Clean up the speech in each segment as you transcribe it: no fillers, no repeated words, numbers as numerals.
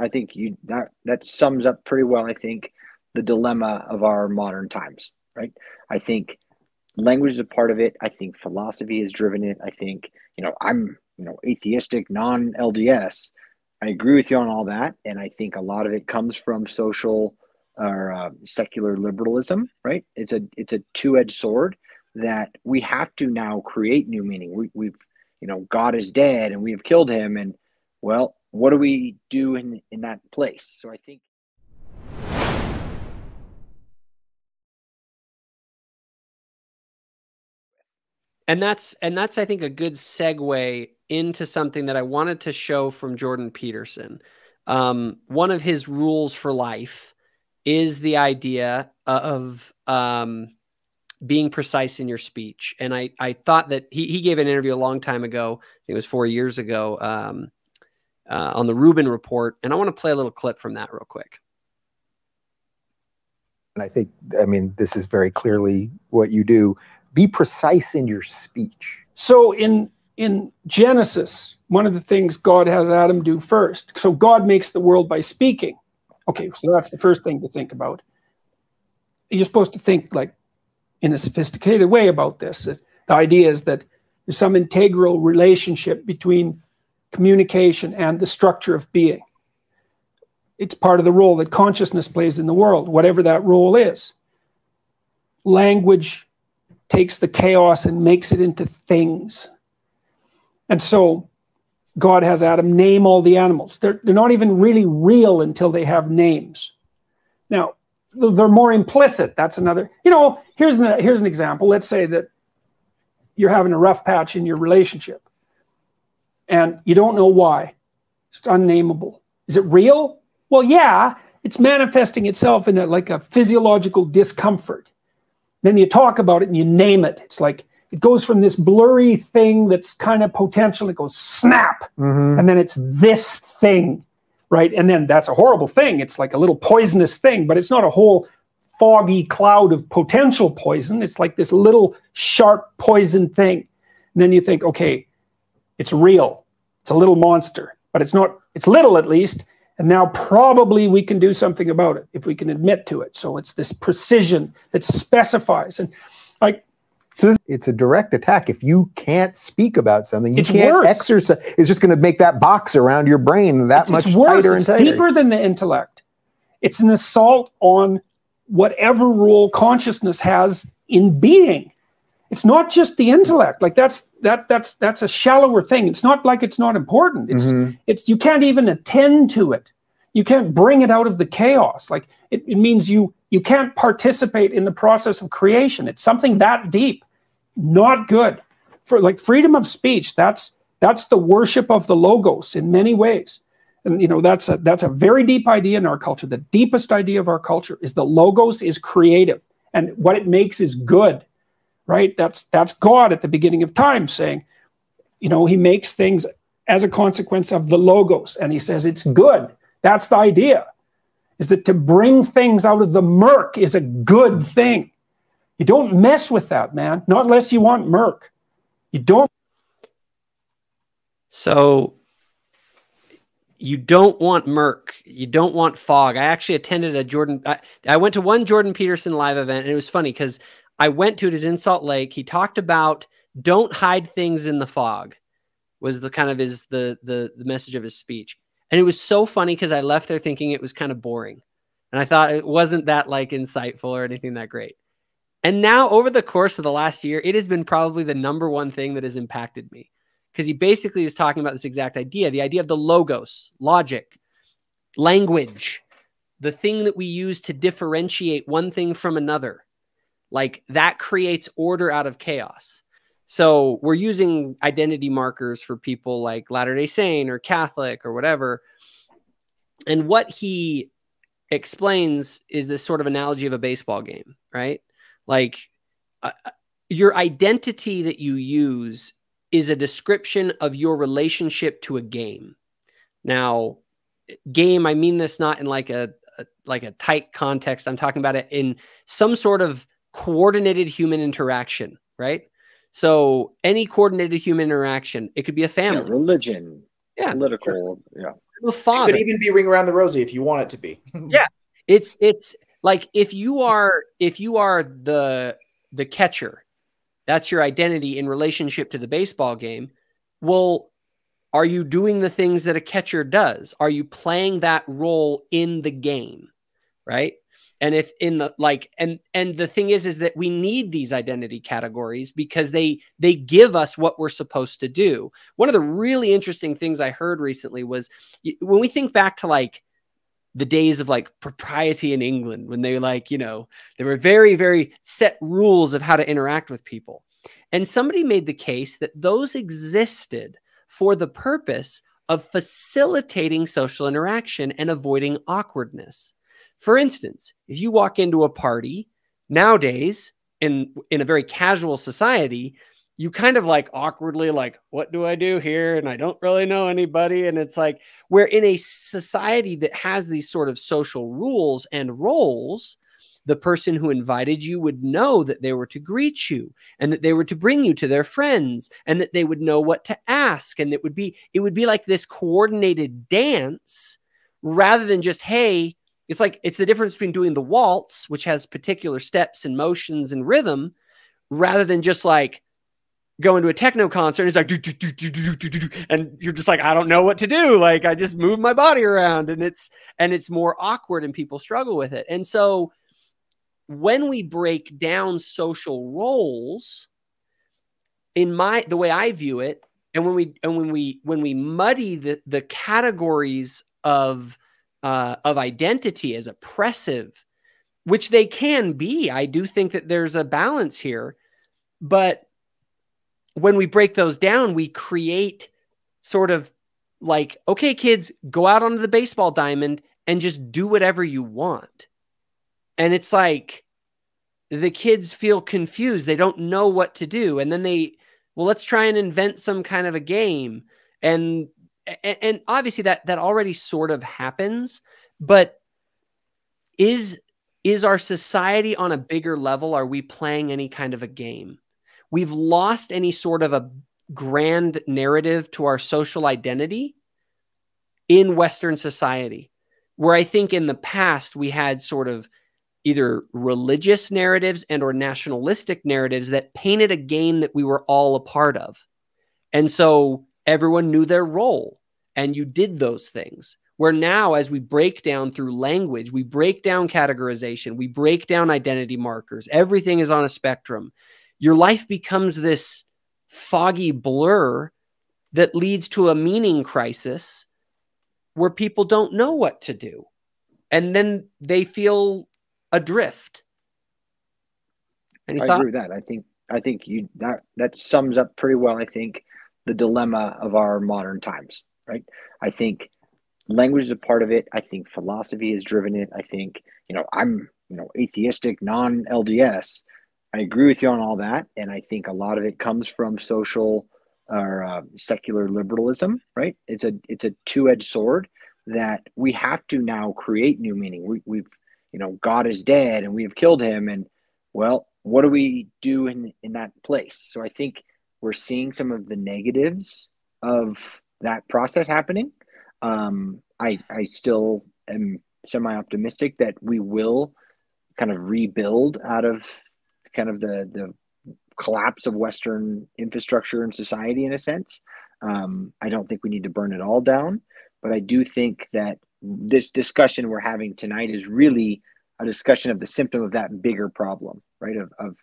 I think that sums up pretty well, I think, the dilemma of our modern times, right? I think language is a part of it. I think philosophy has driven it. I think, I'm, atheistic, non-LDS. I agree with you on all that. And I think a lot of it comes from social or secular liberalism, right? It's a two-edged sword that we have to now create new meaning. We've, God is dead and we have killed him. And well, what do we do in that place? So I think. And that's I think a good segue into something that I wanted to show from Jordan Peterson. One of his rules for life is the idea of being precise in your speech. And I thought that he gave an interview a long time ago. It was 4 years ago on the Rubin Report. And I want to play a little clip from that real quick. And I mean, this is very clearly what you do. Be precise in your speech. So in Genesis, one of the things God has Adam do first. So God makes the world by speaking. Okay, so that's the first thing to think about. You're supposed to think like in a sophisticated way about this. The idea is that there's some integral relationship between communication and the structure of being. It's part of the role that consciousness plays in the world, whatever that role is. Language takes the chaos and makes it into things. And so God has Adam name all the animals. They're not even really real until they have names. Now, they're more implicit. That's another, here's an example. Let's say that you're having a rough patch in your relationship and you don't know why. It's unnameable. Is it real? Well, yeah, it's manifesting itself in like a physiological discomfort. Then you talk about it and you name it. It's like it goes from this blurry thing that's kind of potential. It goes snap. Mm-hmm. And then it's this thing, right? And then that's a horrible thing. It's like a little poisonous thing, but it's not a whole foggy cloud of potential poison. It's like this little sharp poison thing. And then you think, okay, it's real. It's a little monster, but it's not, it's little at least. And now probably we can do something about it if we can admit to it. So it's this precision that specifies. And like, so it's a direct attack. If you can't speak about something, you can't exercise. It's just going to make that box around your brain that much tighter and tighter. It's deeper than the intellect. It's an assault on whatever role consciousness has in being. It's not just the intellect. Like that's a shallower thing. It's not like it's not important. It's you can't even attend to it. You can't bring it out of the chaos. Like it means you can't participate in the process of creation. It's something that deep. Not good. For like freedom of speech, that's the worship of the logos in many ways. And that's a very deep idea in our culture. The deepest idea of our culture is the logos is creative and what it makes is good. Right? That's God at the beginning of time saying, he makes things as a consequence of the logos. And he says it's good. That's the idea, is that to bring things out of the murk is a good thing. You don't mess with that, man. Not unless you want murk. You don't. So you don't want murk. You don't want fog. I actually attended I went to one Jordan Peterson live event, and it was funny because I went to it as in Salt Lake. He talked about don't hide things in the fog was the kind of the message of his speech. And it was so funny because I left there thinking it was kind of boring. And I thought it wasn't that like insightful or anything that great. And now over the course of the last year, it has been probably the #1 thing that has impacted me. Because he basically is talking about this exact idea, the idea of the logos, logic, language, the thing that we use to differentiate one thing from another. Like that creates order out of chaos. So we're using identity markers for people like Latter-day Saint or Catholic or whatever. And what he explains is this sort of analogy of a baseball game, right? Like your identity that you use is a description of your relationship to a game. Now, game, I mean this not in like a tight context. I'm talking about it in some sort of coordinated human interaction, right? So any coordinated human interaction, it could be a family, religion, political, a father. It could even be Ring Around the Rosie if you want it to be. Yeah, it's like if you are the catcher, that's your identity in relationship to the baseball game. Well, are you doing the things that a catcher does? Are you playing that role in the game, right? And if in the and the thing is that we need these identity categories because they give us what we're supposed to do. One of the really interesting things I heard recently was when we think back to like the days of like propriety in England, when they there were very, very set rules of how to interact with people. And somebody made the case that those existed for the purpose of facilitating social interaction and avoiding awkwardness. For instance, if you walk into a party nowadays in a very casual society, you kind of like awkwardly like, what do I do here? And I don't really know anybody. And it's like, we're in a society that has these sort of social rules and roles. The person who invited you would know that they were to greet you and that they were to bring you to their friends and that they would know what to ask. And it would be like this coordinated dance rather than just, hey, it's the difference between doing the waltz, which has particular steps and motions and rhythm, rather than just like going to a techno concert. And it's like, and you're just like, I don't know what to do. Like, I just move my body around and it's more awkward and people struggle with it. And so when we break down social roles, the way I view it, and when we muddy the categories of identity as oppressive, which they can be, I do think that there's a balance here. But when we break those down, we create sort of like, okay, kids, go out onto the baseball diamond and just do whatever you want. And it's like the kids feel confused. They don't know what to do. And then let's try and invent some kind of a game. And obviously that already sort of happens, but is our society on a bigger level? Are we playing any kind of a game? We've lost any sort of a grand narrative to our social identity in Western society, where I think in the past we had sort of either religious narratives and or nationalistic narratives that painted a game that we were all a part of. And so everyone knew their role and you did those things. Where now, as we break down through language, we break down categorization, we break down identity markers, everything is on a spectrum. Your life becomes this foggy blur that leads to a meaning crisis where people don't know what to do. And then they feel adrift. I agree with that. I think that sums up pretty well, I think, the dilemma of our modern times, right? I think language is a part of it. I think philosophy has driven it. I think, I'm, atheistic, non-LDS. I agree with you on all that. And I think a lot of it comes from social or secular liberalism, right? It's a two-edged sword that we have to now create new meaning. We've God is dead and we have killed him. And well, what do we do in that place? So I think we're seeing some of the negatives of that process happening. I still am semi-optimistic that we will kind of rebuild out of kind of the collapse of Western infrastructure and society in a sense. I don't think we need to burn it all down, but I do think that this discussion we're having tonight is really a discussion of the symptom of that bigger problem, right? Of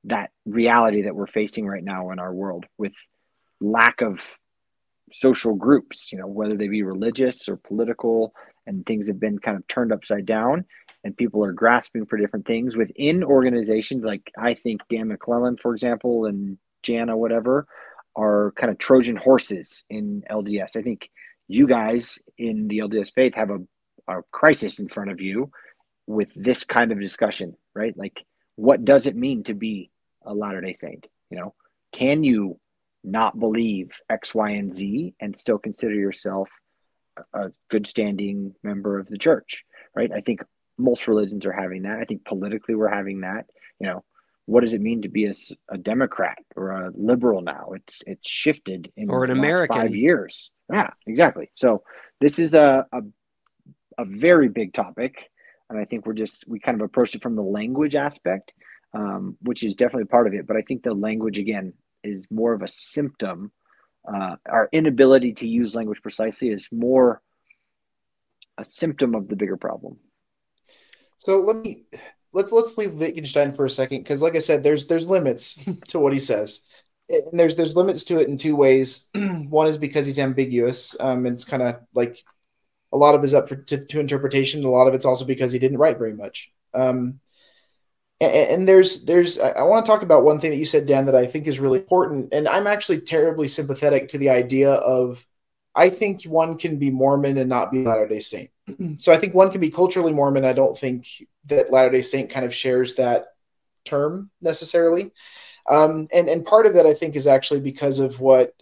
that reality that we're facing right now in our world with lack of social groups, whether they be religious or political, and things have been kind of turned upside down and people are grasping for different things within organizations. Like I think Dan McClellan, for example, and Jana, whatever, are kind of Trojan horses in LDS. I think you guys in the LDS faith have a crisis in front of you with this kind of discussion, right? Like, what does it mean to be a Latter-day Saint? Can you not believe X, Y, and Z and still consider yourself a good standing member of the church, right? I think most religions are having that. I think politically we're having that. What does it mean to be a Democrat or a liberal now? It's shifted in or an the American last 5 years. Yeah, exactly. So this is a very big topic, and I think we kind of approached it from the language aspect, which is definitely part of it. But I think the language again is more of a symptom. Our inability to use language precisely is more a symptom of the bigger problem. So let's leave Wittgenstein for a second, because like I said, there's limits to what he says, and there's limits to it in two ways. One is because he's ambiguous, and it's kind of like a lot of it is up to interpretation. A lot of it's also because he didn't write very much. And I want to talk about one thing that you said, Dan, that I think is really important, and I'm actually terribly sympathetic to the idea of, I think one can be Mormon and not be Latter-day Saint. So I think one can be culturally Mormon. I don't think that Latter-day Saint kind of shares that term necessarily. And part of that, I think, is actually because of what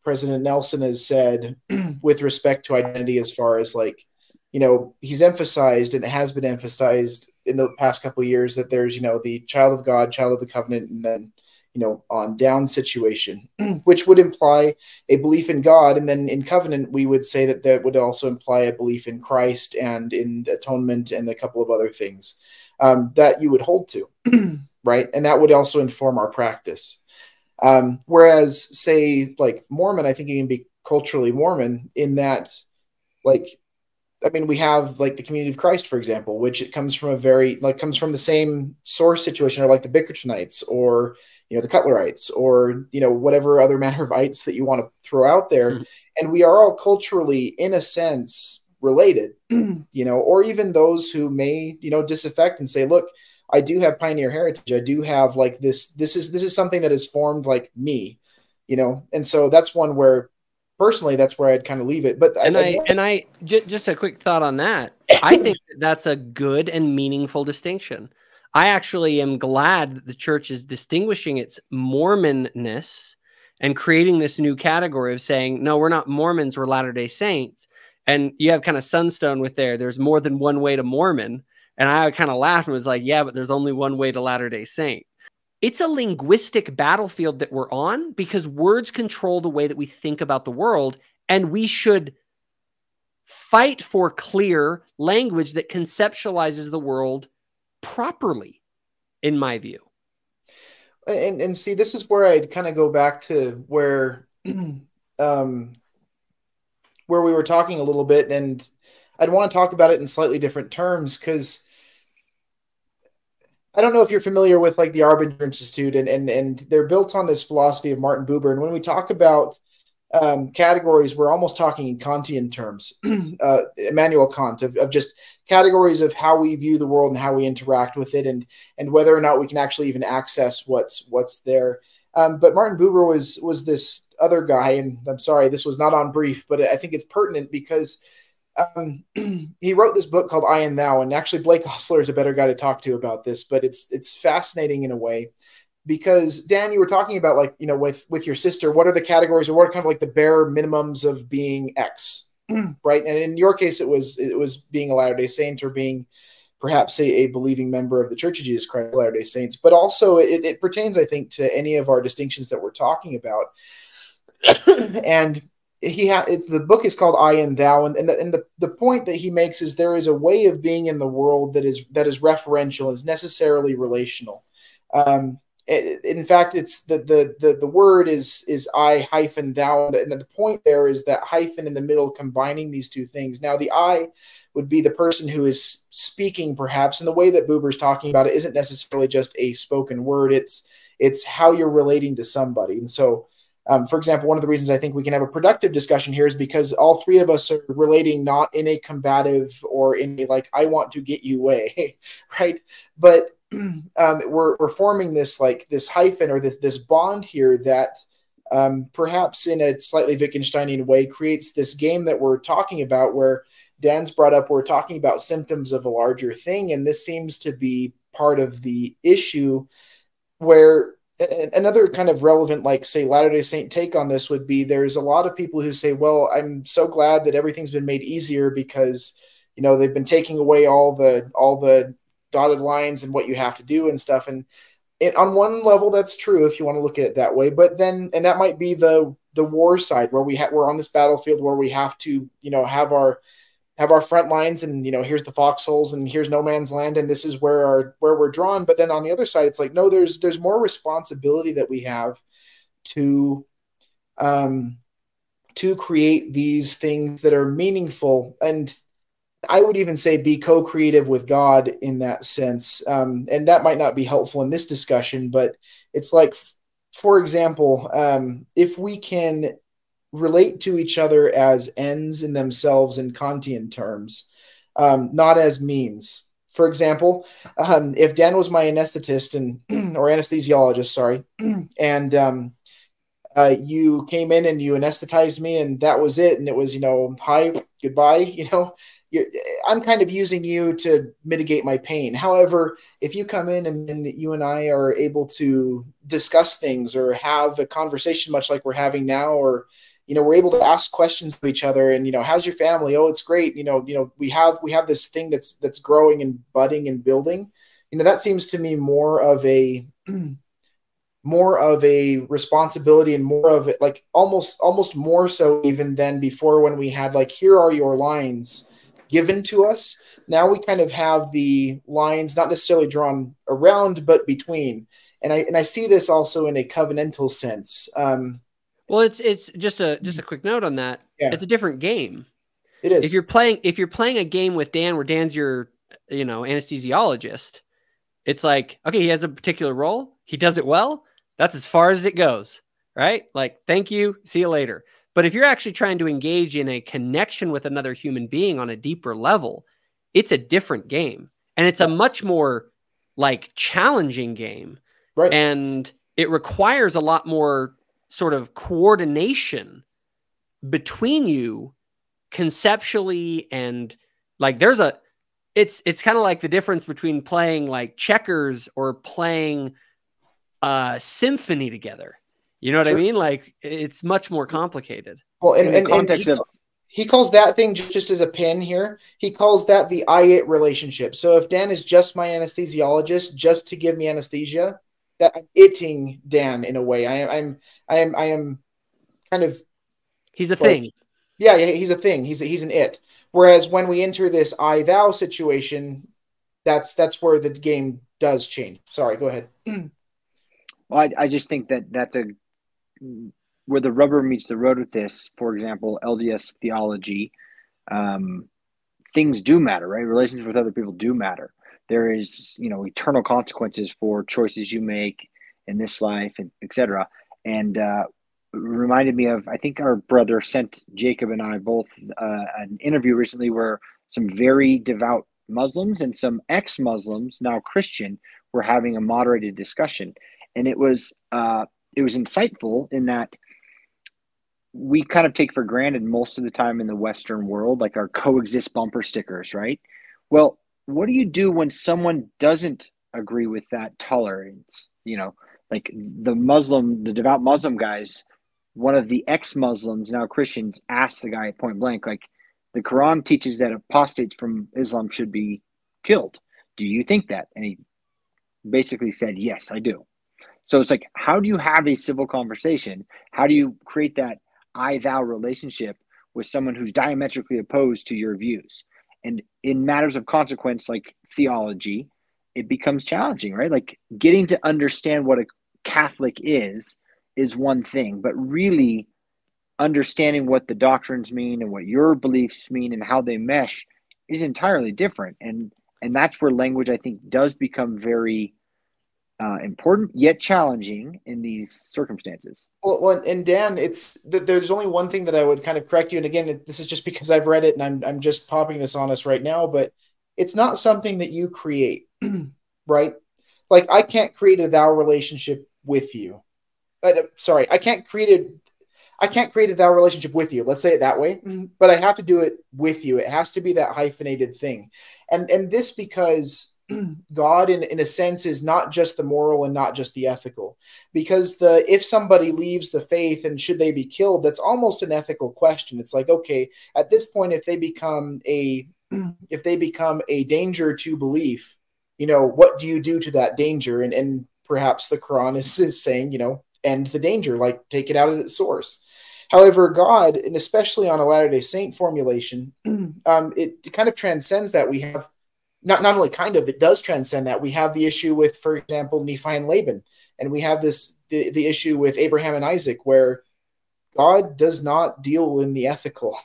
President Nelson has said with respect to identity, as far as like, you know, he's emphasized, and it has been emphasized in the past couple of years, that there's, you know, the child of God, child of the covenant, and then, you know, on down situation, which would imply a belief in God. And then in covenant, we would say that that would also imply a belief in Christ and in atonement and a couple of other things that you would hold to, right? And that would also inform our practice. Whereas, say, like Mormon, I think you can be culturally Mormon in that, like, I mean, we have like the Community of Christ, for example, which it comes from comes from the same source situation, or like the Bickertonites, or, you know, the Cutlerites, or, you know, whatever other manner of ites that you want to throw out there. Mm-hmm. And we are all culturally, in a sense, related, you know, or even those who may, you know, disaffect and say, look, I do have pioneer heritage. I do have like this is something that is formed like me, you know? And so that's one where, personally, that's where I'd kind of leave it. But just a quick thought on that. I think that's a good and meaningful distinction. I actually am glad that the church is distinguishing its Mormonness and creating this new category of saying, no, we're not Mormons, we're Latter-day Saints. And you have kind of Sunstone with there's more than one way to Mormon. And I kind of laughed and was like, yeah, but there's only one way to Latter-day Saint. It's a linguistic battlefield that we're on, because words control the way that we think about the world, and we should fight for clear language that conceptualizes the world properly, in my view. And see, this is where I'd kind of go back to where where we were talking a little bit, and I'd want to talk about it in slightly different terms, because I don't know if you're familiar with like the Arbinger Institute, and they're built on this philosophy of Martin Buber. And when we talk about categories, we're almost talking in Kantian terms, Immanuel Kant, of just categories of how we view the world and how we interact with it, and whether or not we can actually even access what's there. But Martin Buber was this other guy, and I'm sorry, this was not on brief, but I think it's pertinent because he wrote this book called I and Thou, and actually Blake Ostler is a better guy to talk to about this, but it's fascinating in a way, because Dan, you were talking about, like, you know, with your sister, what are the categories, or what are kind of like the bare minimums of being X, right? And in your case, it was being a Latter-day Saint, or being perhaps a believing member of the Church of Jesus Christ, Latter-day Saints, but also it pertains, I think, to any of our distinctions that we're talking about. And the book is called I and Thou, and the point that he makes is there is a way of being in the world that is referential, is necessarily relational. In fact, it's the word is I hyphen thou, and the point there is that hyphen in the middle, combining these two things. Now, the I would be the person who is speaking, perhaps, and the way that Buber's talking about it isn't necessarily just a spoken word. It's how you're relating to somebody. And so, for example, one of the reasons I think we can have a productive discussion here is because all three of us are relating not in a combative or in a, like, I want to get you way, right? But we're forming this, like, this hyphen, or this bond here that perhaps in a slightly Wittgensteinian way creates this game that we're talking about, where Dan's brought up, we're talking about symptoms of a larger thing. And this seems to be part of the issue, where another kind of relevant, like, say, Latter-day Saint take on this would be, there's a lot of people who say, well, I'm so glad that everything's been made easier because, you know, they've been taking away all the dotted lines and what you have to do and stuff. And on one level, that's true if you want to look at it that way. But then, and that might be the the war side, where we're on this battlefield where we have to, you know, have our front lines, and, you know, here's the foxholes and here's no man's land, and this is where we're drawn. But then on the other side, it's like, no, there's more responsibility that we have to create these things that are meaningful. And I would even say be co-creative with God in that sense. And that might not be helpful in this discussion, but it's like, for example, if we can relate to each other as ends in themselves in Kantian terms, not as means. For example, if Dan was my anesthetist or anesthesiologist, sorry, and you came in and you anesthetized me and that was it, and it was, you know, hi, goodbye, you know, I'm kind of using you to mitigate my pain. However, if you come in and then you and I are able to discuss things or have a conversation much like we're having now, or, you know, we're able to ask questions of each other, and, you know, how's your family? Oh, it's great. You know, we have this thing that's growing and budding and building. You know, that seems to me more of a responsibility, and more of it, like almost more so even than before, when we had like, here are your lines given to us. Now we kind of have the lines not necessarily drawn around, but between. And I see this also in a covenantal sense. Well, it's just a quick note on that. Yeah. It's a different game. It is. If you're playing a game with Dan where Dan's your, you know, anesthesiologist, it's like, okay, he has a particular role, he does it well, that's as far as it goes, right? Like, thank you, see you later. But if you're actually trying to engage in a connection with another human being on a deeper level, it's a different game. And it's a much more like challenging game. Right. And it requires a lot more sort of coordination between you conceptually, and like it's kind of like the difference between playing like checkers or playing a symphony together. You know what I mean? Like, it's much more complicated. Well, in the context of, he calls that thing, just as a pin here, he calls that the I-it relationship. So if Dan is just my anesthesiologist, just to give me anesthesia, that I'm itting Dan in a way. I am kind of. He's a thing. Yeah, he's a thing. He's an it. Whereas when we enter this I-thou situation, that's where the game does change. Sorry, go ahead. Well, I just think that's where the rubber meets the road with this. For example, LDS theology, things do matter, right? Relationships with other people do matter. There is, you know, eternal consequences for choices you make in this life, and etc. And reminded me of, I think our brother sent Jacob and I both an interview recently where some very devout Muslims and some ex-Muslims, now Christian, were having a moderated discussion. And it was insightful in that we kind of take for granted most of the time in the Western world, like our coexist bumper stickers, right? Well, what do you do when someone doesn't agree with that tolerance? You know, like the devout Muslim guys, one of the ex-Muslims, now Christians, asked the guy at point blank, like, the Quran teaches that apostates from Islam should be killed. Do you think that? And he basically said, yes, I do. So it's like, how do you have a civil conversation? How do you create that I-thou relationship with someone who's diametrically opposed to your views? And in matters of consequence, like theology, it becomes challenging, right? Like, getting to understand what a Catholic is one thing, but really understanding what the doctrines mean and what your beliefs mean and how they mesh is entirely different. And that's where language, I think, does become very important yet challenging in these circumstances. Well, and Dan, there's only one thing that I would kind of correct you. And again, this is just because I've read it and I'm just popping this on us right now, but it's not something that you create, right? Like, I can't create a thou relationship with you. Sorry, I can't create a thou relationship with you. Let's say it that way. But I have to do it with you. It has to be that hyphenated thing. And this because God, in a sense, is not just the moral and not just the ethical. Because if somebody leaves the faith and should they be killed, that's almost an ethical question. It's like, okay, at this point, if they become a danger to belief, you know, what do you do to that danger? And perhaps the Quran is saying, you know, end the danger, like take it out at its source. However, God, and especially on a Latter-day Saint formulation, it kind of transcends that. We have not only kind of, it does transcend that. We have the issue with, for example, Nephi and Laban, and we have the issue with Abraham and Isaac, where God does not deal in the ethical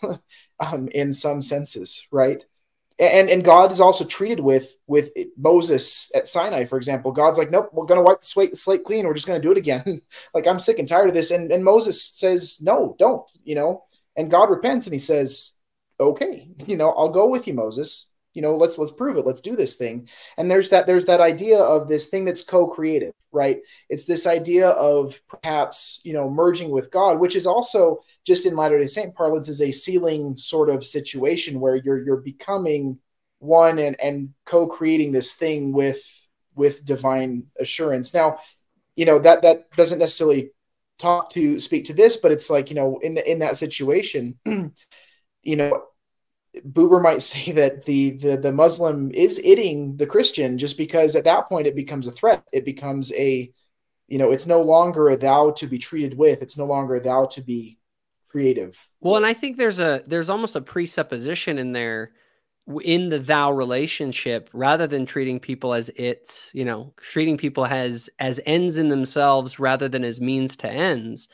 in some senses, right? And God is also treated with Moses at Sinai, for example. God's like, nope, we're going to wipe the slate clean. We're just going to do it again. Like, I'm sick and tired of this. And Moses says, no, don't, and God repents and he says, okay, I'll go with you, Moses. Let's prove it. Let's do this thing. And there's that idea of this thing that's co-creative, right? It's this idea of perhaps, merging with God, which is also just in Latter-day Saint parlance is a sealing sort of situation where you're becoming one and co-creating this thing with divine assurance. Now, that doesn't necessarily speak to this, but it's like, in that situation, Buber might say that the Muslim is hitting the Christian just because at that point it becomes a threat. It becomes it's no longer a thou to be treated with. It's no longer a thou to be creative. Well, and I think there's almost a presupposition in there in the thou relationship, rather than treating people as treating people as ends in themselves rather than as means to ends,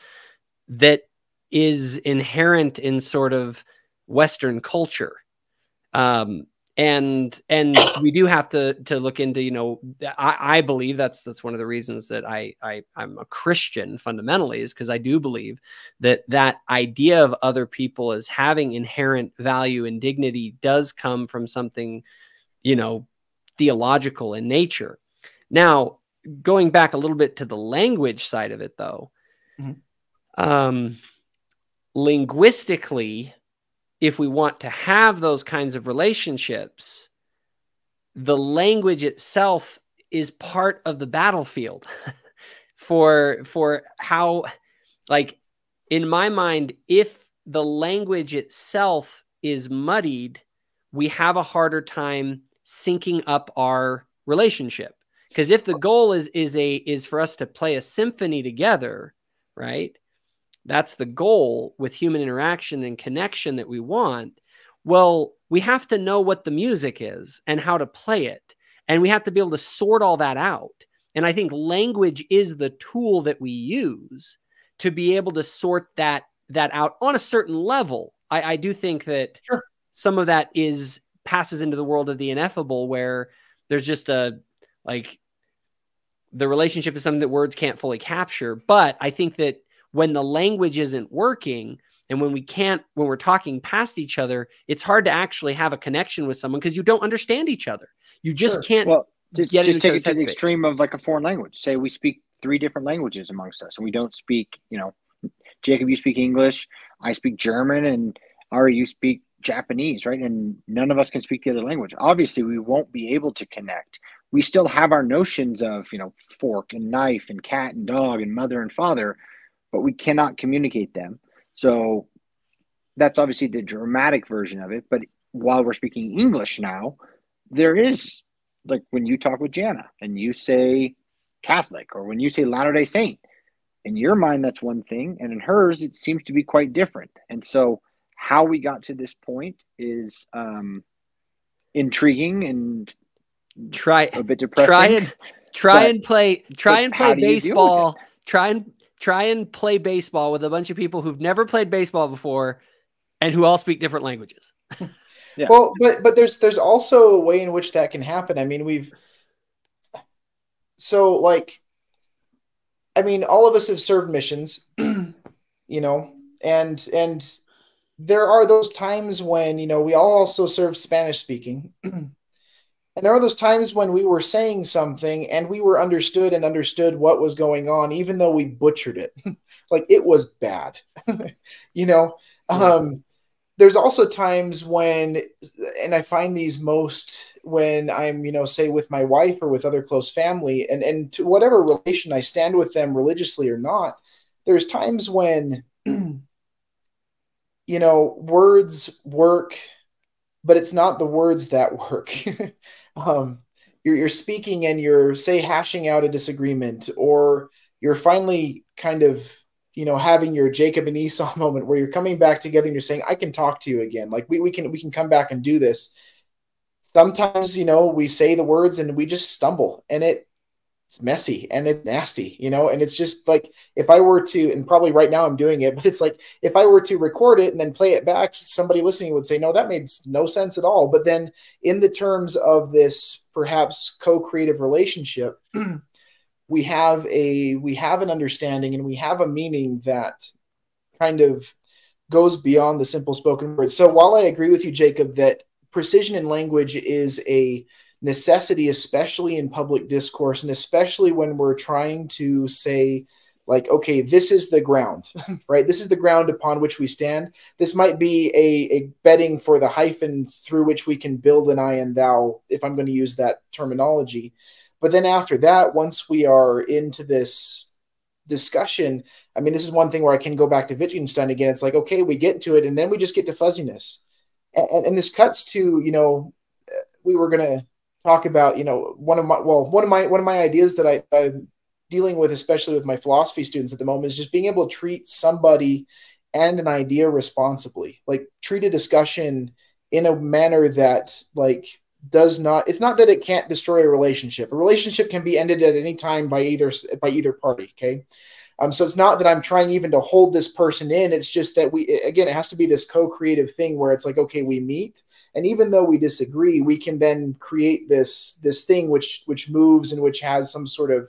that is inherent in sort of Western culture. And we do have to look into, I believe that's one of the reasons that I'm a Christian fundamentally, is because I do believe that idea of other people as having inherent value and dignity does come from something, theological in nature. Now, going back a little bit to the language side of it, though, linguistically, if we want to have those kinds of relationships, the language itself is part of the battlefield for how, like, in my mind, if the language itself is muddied, we have a harder time syncing up our relationship. Because if the goal is for us to play a symphony together, right? That's the goal with human interaction and connection that we want. Well, we have to know what the music is and how to play it. And we have to be able to sort all that out. And I think language is the tool that we use to be able to sort that out on a certain level. I do think that some of that passes into the world of the ineffable, where there's just the relationship is something that words can't fully capture. But I think that when the language isn't working and when we're talking past each other, it's hard to actually have a connection with someone because you don't understand each other. You just can't just take it to the extreme of like a foreign language. Say we speak 3 different languages amongst us and we don't speak, Jacob, you speak English, I speak German, and Ari, you speak Japanese, right? And none of us can speak the other language. Obviously, we won't be able to connect. We still have our notions of, fork and knife and cat and dog and mother and father, but we cannot communicate them. So that's obviously the dramatic version of it. But while we're speaking English now, there is, like, when you talk with Jana and you say Catholic, or when you say Latter-day Saint, in your mind, that's one thing. And in hers, it seems to be quite different. And so how we got to this point is intriguing and a bit depressing. Try and play baseball. Try and play baseball with a bunch of people who've never played baseball before and who all speak different languages. Yeah. Well, but there's also a way in which that can happen. I mean, all of us have served missions, and there are those times when, we all also serve Spanish speaking. And there are those times when we were saying something and we were understood what was going on, even though we butchered it. Like, it was bad, There's also times when, and I find these most when I'm, say with my wife or with other close family, and to whatever relation I stand with them religiously or not, there's times when, words work, but it's not the words that work. You're speaking and you're, say, hashing out a disagreement, or you're finally kind of you know, having your Jacob and Esau moment where you're coming back together and you're saying, I can talk to you again. Like we can come back and do this. Sometimes, you know, we say the words and we just stumble, and it's messy and it's nasty, you know, and it's just like, if I were to, and probably right now I'm doing it, but it's like, if I were to record it and then play it back, somebody listening would say, no, that made no sense at all. But then in the terms of this perhaps co-creative relationship, we have an understanding and we have a meaning that kind of goes beyond the simple spoken words. So while I agree with you, Jacob, that precision in language is a necessity, especially in public discourse, and especially when we're trying to say, like, okay, this is the ground, right? This is the ground upon which we stand. This might be a bedding for the hyphen through which we can build an I and thou, if I'm going to use that terminology. But then after that, once we are into this discussion, I mean, this is one thing where I can go back to Wittgenstein again. It's like, okay, we get to it, and then we just get to fuzziness. And this cuts to, you know, we were going to talk about, you know, one of my ideas that I'm dealing with, especially with my philosophy students at the moment, is just being able to treat somebody and an idea responsibly. Like, treat a discussion in a manner that, like, does not, it's not that it can't destroy a relationship. A relationship can be ended at any time by either party. Okay. So it's not that I'm trying even to hold this person in. It's just that again, it has to be this co-creative thing where it's like, okay, we meet, and even though we disagree, we can then create this thing which moves and which has some sort of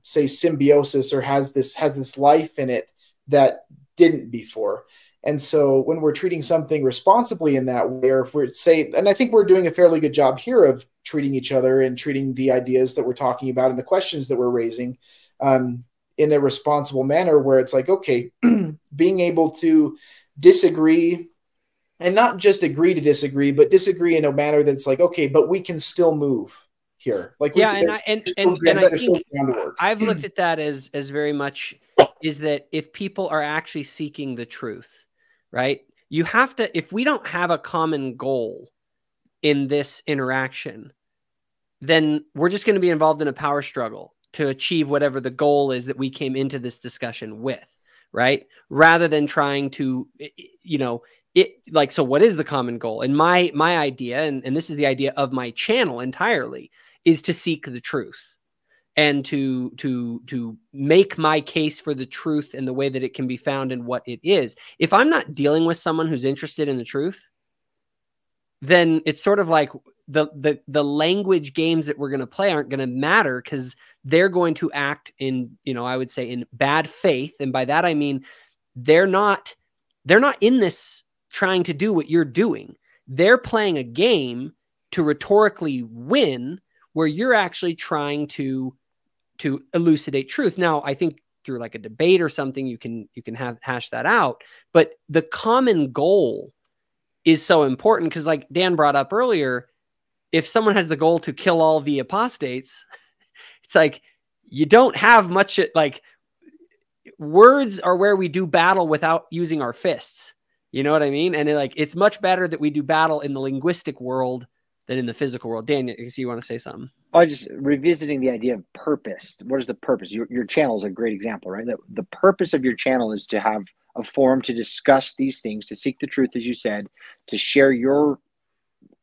say symbiosis, or has this life in it that didn't before. And so when we're treating something responsibly in that way, or if we're and I think we're doing a fairly good job here of treating each other and treating the ideas that we're talking about and the questions that we're raising in a responsible manner, where it's like, okay, being able to disagree, and not just agree to disagree, but disagree in a manner that's like, okay, but we can still move here. Like, yeah, and I think I've looked at that as very much is that if people are actually seeking the truth, right? You have to, if we don't have a common goal in this interaction, then we're just going to be involved in a power struggle to achieve whatever the goal is that we came into this discussion with, right? Rather than trying to, you know, like, so what is the common goal? And my idea, and this is the idea of my channel entirely, is to seek the truth and to make my case for the truth and the way that it can be found in what it is. If I'm not dealing with someone who's interested in the truth, then it's sort of like the language games that we're going to play aren't going to matter, because they're going to act in, you know, I would say in bad faith. And by that, I mean, they're not in this trying to do what you're doing. They're playing a game to rhetorically win, where you're actually trying to elucidate truth. Now, I think through like a debate or something, you can hash that out. But the common goal is so important, because like Dan brought up earlier, if someone has the goal to kill all the apostates, it's like, you don't have much, like, words are where we do battle without using our fists. You know what I mean? And it's much better that we do battle in the linguistic world than in the physical world. Dan, I see you want to say something. I just revisiting the idea of purpose. What is the purpose? Your channel is a great example, right? The purpose of your channel is to have a forum to discuss these things, to seek the truth, as you said, to share your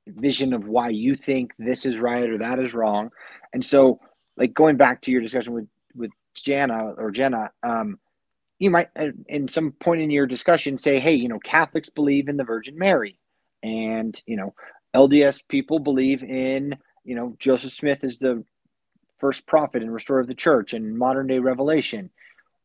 vision of why you think this is right or that is wrong. And so, like, going back to your discussion with Jenna, you might, in some point in your discussion, say, hey, you know, Catholics believe in the Virgin Mary, and, you know, LDS people believe in, you know, Joseph Smith is the first prophet and restorer of the church and modern day revelation.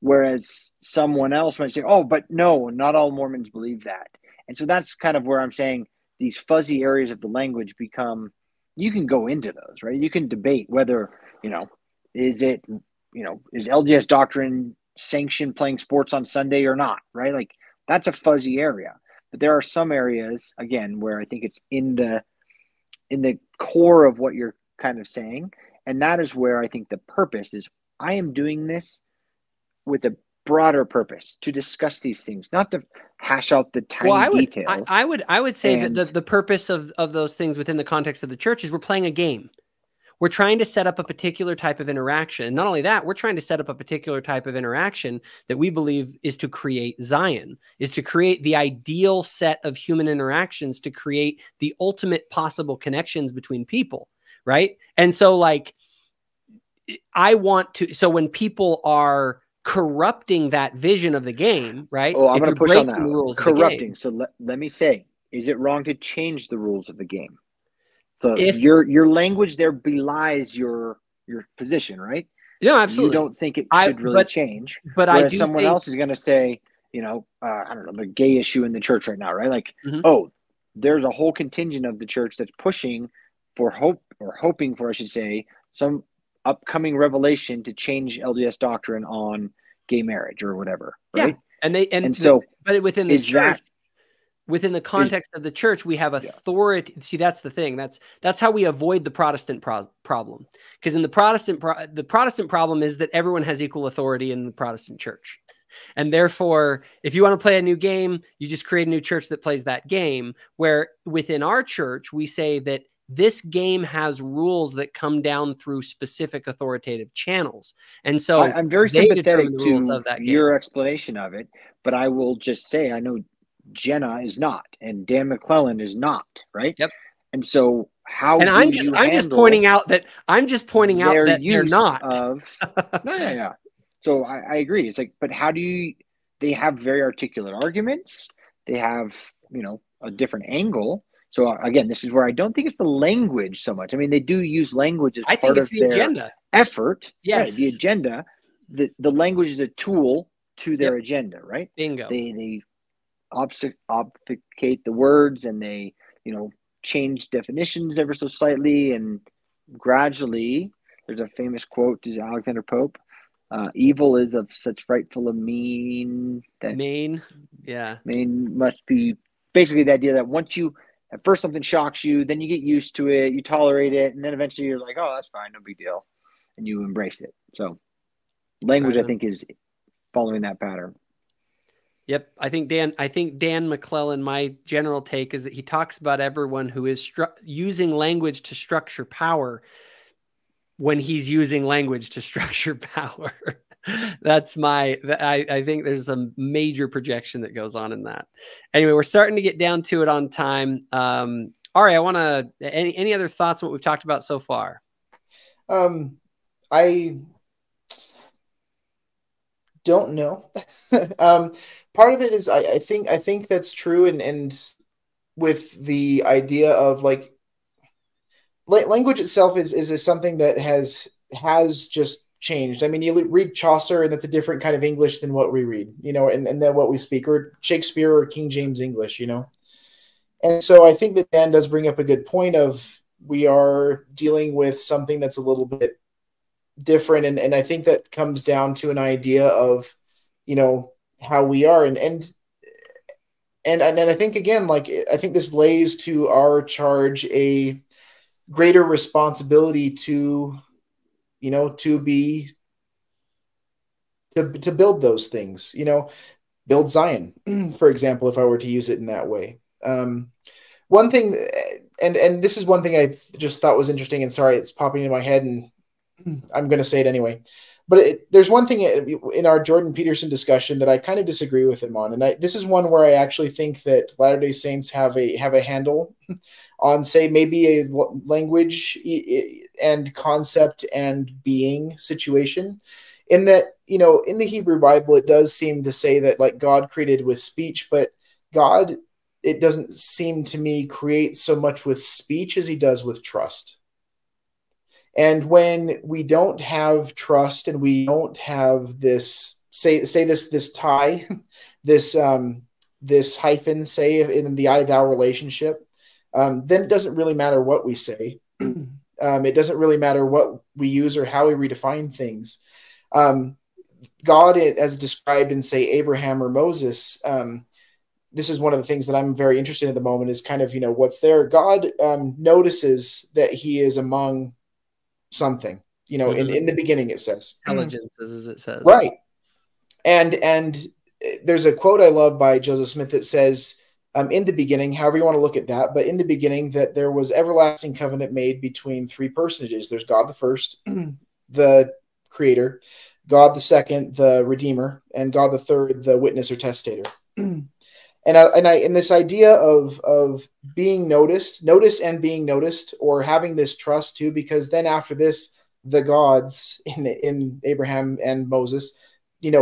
Whereas someone else might say, oh, but no, not all Mormons believe that. And so that's kind of where I'm saying these fuzzy areas of the language become, you can go into those, right? You can debate whether, you know, is LDS doctrine sanction playing sports on Sunday or not, right? Like, that's a fuzzy area. But there are some areas, again, where I think it's in the core of what you're kind of saying. And that is where I think the purpose is, I am doing this with a broader purpose, to discuss these things, not to hash out the tiny details. I would say that the purpose of those things within the context of the church is we're playing a game. We're trying to set up a particular type of interaction. Not only that, we're trying to set up a particular type of interaction that we believe is to create Zion, is to create the ideal set of human interactions, to create the ultimate possible connections between people, right? And so like, I want to, so when people are corrupting that vision of the game, right? Oh, I'm going to push on that. The rules corrupting. Of the game, so let me say, is it wrong to change the rules of the game? So if your language there belies your position, right? No, absolutely. You don't think it should really change. But whereas someone else is going to say, you know, I don't know, the gay issue in the church right now, right? Like, oh, there's a whole contingent of the church that's pushing for hope, or hoping for, I should say, some upcoming revelation to change LDS doctrine on gay marriage or whatever, right? Yeah. But within the church, within the context of the church, we have authority. Yeah. See, that's the thing. That's how we avoid the Protestant problem. Because in the Protestant problem is that everyone has equal authority in the Protestant church. And therefore, if you want to play a new game, you just create a new church that plays that game. Where within our church, we say that this game has rules that come down through specific authoritative channels. And so I'm very sympathetic to your explanation of it, but I will just say, I know Jenna is not, and Dan McClellan is not, right? Yep. And so how? And I'm just pointing out that they're not. Yeah. So I agree. It's like, but how do you? They have very articulate arguments. They have, you know, a different angle. So again, this is where I don't think it's the language so much. I mean, they do use language as part of their agenda effort. Yes, right, the agenda. The language is a tool to their agenda, right? Bingo. They obfuscate the words, and they, you know, change definitions ever so slightly, and gradually, there's a famous quote to Alexander Pope: "Evil is of such frightful a mean that main must be." Basically, the idea that once you at first something shocks you, then you get used to it, you tolerate it, and then eventually you're like, "Oh, that's fine, no big deal," and you embrace it. So, language, I think, is following that pattern. Yep. I think Dan McClellan, my general take is that he talks about everyone who is using language to structure power when he's using language to structure power. I think there's a major projection that goes on in that. Anyway, we're starting to get down to it on time. Ari, I want to, any other thoughts on what we've talked about so far? I don't know. Part of it is I think that's true, and with the idea of like language itself is something that has just changed. I mean, you read Chaucer, and that's a different kind of English than what we read, you know, and then what we speak, or Shakespeare or King James English, you know. And so I think that Dan does bring up a good point of we are dealing with something that's a little bit different, and I think that comes down to an idea of, you know, how we are, and I think, again, like, I think this lays to our charge a greater responsibility to, you know, to build those things, you know, build Zion, for example, if I were to use it in that way. One thing, and this is one thing I just thought was interesting, and sorry, it's popping in my head, and I'm going to say it anyway. But there's one thing in our Jordan Peterson discussion that I kind of disagree with him on, and this is one where I actually think that Latter-day Saints have a handle on, say, maybe a language and concept and being situation. In that, you know, in the Hebrew Bible, it does seem to say that, like, God created with speech, but God, it doesn't seem to me, create so much with speech as he does with trust. And when we don't have trust, and we don't have this, say this tie, this hyphen, say, in the I-thou relationship, then it doesn't really matter what we say. It doesn't really matter what we use or how we redefine things. God, as described in, say, Abraham or Moses, this is one of the things that I'm very interested in at the moment, is kind of, you know, what's there. God notices that he is among something, you know, in the beginning, it says intelligence, as it says, right. And there's a quote I love by Joseph Smith that says, in the beginning, however you want to look at that, but in the beginning that there was everlasting covenant made between three personages. There's God the first, the creator, God the second, the redeemer, and God the third, the witness or testator. And this idea of being noticed and being noticed, or having this trust too, because then after this, the gods in Abraham and Moses,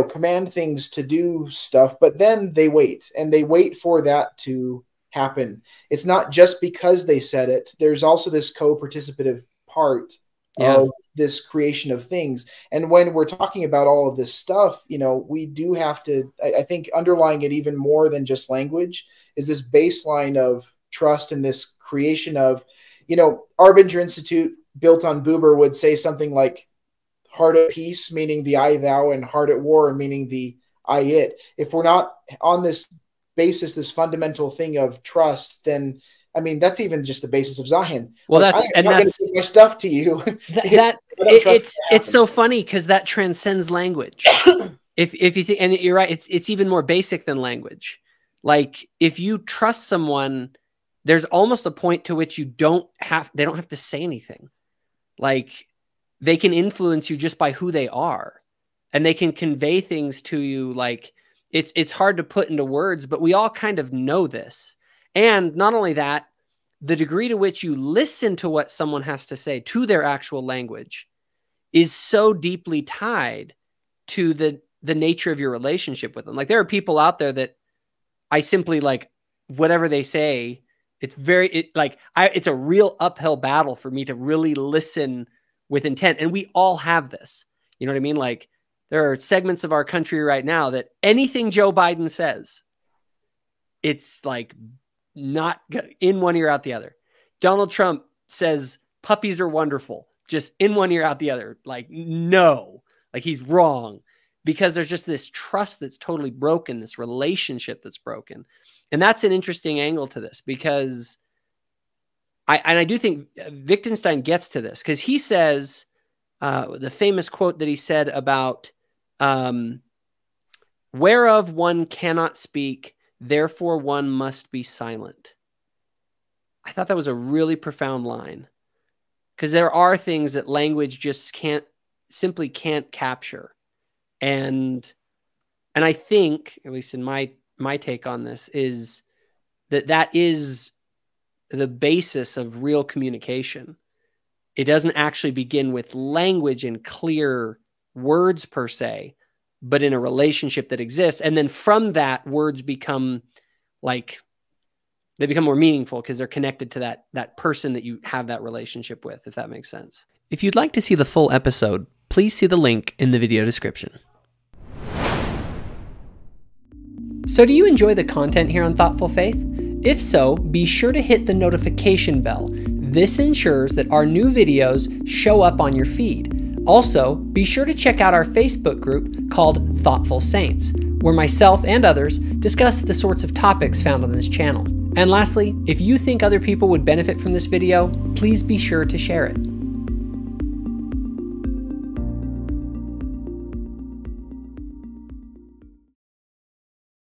command things to do stuff, but then they wait for that to happen. It's not just because they said it. There's also this co-participative part of this creation of things. And when we're talking about all of this stuff, we do have to, I think underlying it even more than just language is this baseline of trust and this creation of, Arbinger Institute built on Buber would say something like heart at peace, meaning the I, thou, and heart at war, meaning the I, it. If we're not on this basis, this fundamental thing of trust, then that's even just the basis of Zion. Well, I'm not going to give my stuff to you. It's so funny because that transcends language. if you think, and you're right, it's even more basic than language. Like if you trust someone, there's almost a point to which they don't have to say anything. Like they can influence you just by who they are, and they can convey things to you. Like it's hard to put into words, but we all kind of know this. And not only that, the degree to which you listen to what someone has to say, to their actual language, is so deeply tied to the nature of your relationship with them. Like there are people out there that I simply like whatever they say. It's it's a real uphill battle for me to really listen with intent. And we all have this. You know what I mean? Like there are segments of our country right now that anything Joe Biden says, it's like not in one ear out the other. Donald Trump says puppies are wonderful, just in one ear out the other. Like, no, like he's wrong, because there's just this trust that's totally broken, this relationship that's broken. And that's an interesting angle to this, because I do think Wittgenstein gets to this, because he says the famous quote that he said about whereof one cannot speak, therefore one must be silent. I thought that was a really profound line, because there are things that language just simply can't capture. And I think, at least in my take on this, is that is the basis of real communication. It doesn't actually begin with language and clear words per se, but in a relationship that exists. And then from that, words become they become more meaningful because they're connected to that person that you have that relationship with, if that makes sense. If you'd like to see the full episode, please see the link in the video description. So do you enjoy the content here on Thoughtful Faith? If so, be sure to hit the notification bell. This ensures that our new videos show up on your feed. Also, be sure to check out our Facebook group called Thoughtful Saints, where myself and others discuss the sorts of topics found on this channel. And lastly, if you think other people would benefit from this video, please be sure to share it.